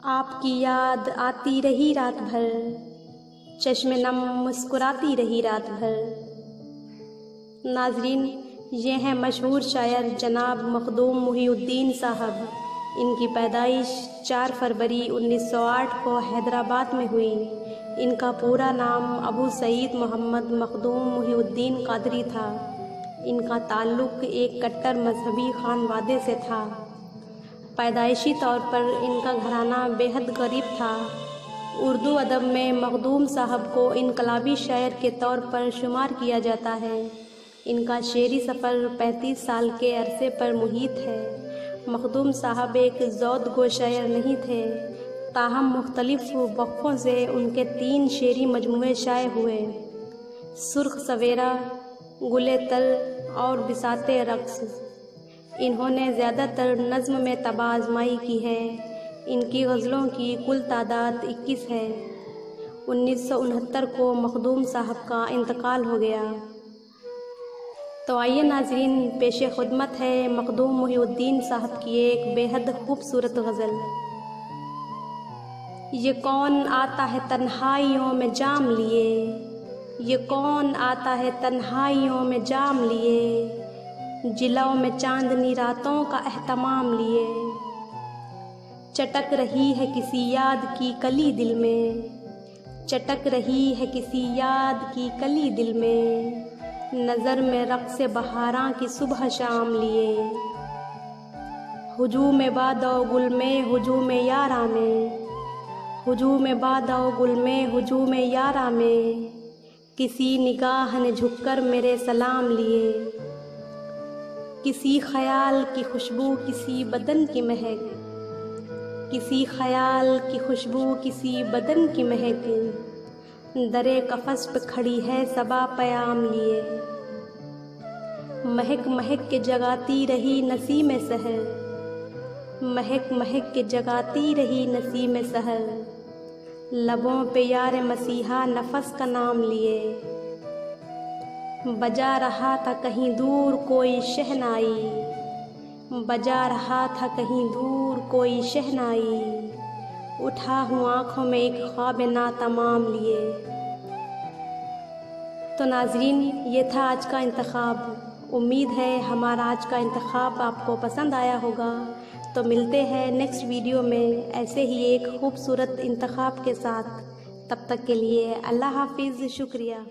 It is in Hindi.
आपकी याद आती रही रात भर, चश्मे नम मुस्कुराती रही रात भर। नाजरीन, ये हैं मशहूर शायर जनाब मखदूम मुहीउद्दीन साहब। इनकी पैदाइश 4 फरवरी 1908 को हैदराबाद में हुई। इनका पूरा नाम अबू सईद मोहम्मद मखदूम मुहीउद्दीन कादरी था। इनका ताल्लुक़ एक कट्टर मजहबी खानवादे से था। पैदाइशी तौर पर इनका घराना बेहद गरीब था। उर्दू अदब में मखदूम साहब को इनकलाबी शायर के तौर पर शुमार किया जाता है। इनका शेरी सफ़र 35 साल के अरसे पर मुहित है। मखदूम साहब एक ज़ौद-गो शायर नहीं थे, ताहम मुख्तलिफ वक़्फ़ों से उनके 3 शेरी मजमूए शाये हुए। सुर्ख सवेरा, गुले तल और बिसाते रक़्स। इन्होंने ज़्यादातर नज़्म में तबा आज़माई की है। इनकी गज़लों की कुल तादाद 21 है। 1969 को मखदूम साहब का इंतकाल हो गया। तो आइए नाज़रीन, पेशे खुदमत है मखदूम मुहीउद्दीन साहब की एक बेहद खूबसूरत गज़ल। ये कौन आता है तन्हाइयों में जाम लिए, ये कौन आता है तन्हाइयों में जाम लिए, जिलाओं में चांदनी रातों का एहतमाम लिए। चटक रही है किसी याद की कली दिल में, चटक रही है किसी याद की कली दिल में, नज़र में रक़्स बहारां की सुबह शाम लिए। हुजूम बादो गुल में हुजूम यारा में, हुजूम बादो गुल में हुजूम यारा में, किसी निगाह ने झुककर मेरे सलाम लिए। किसी ख़याल की खुशबू किसी बदन की महक, किसी ख़याल की खुशबू किसी बदन की महक, दरे कफ़स पे खड़ी है सबा पयाम लिए। महक महक के जगाती रही नसीम सहर, महक महक के जगाती रही नसीम सहर, लबों पे यार मसीहा नफ़स का नाम लिए। बजा रहा था कहीं दूर कोई शहनाई, बजा रहा था कहीं दूर कोई शहनाई, उठा हूँ आँखों में एक ख्वाब नातमाम लिए। तो नाजरीन, ये था आज का इंतखाब। उम्मीद है हमारा आज का इंतखाब आपको पसंद आया होगा। तो मिलते हैं नेक्स्ट वीडियो में ऐसे ही एक खूबसूरत इंतखाब के साथ। तब तक के लिए अल्लाह हाफिज़, शुक्रिया।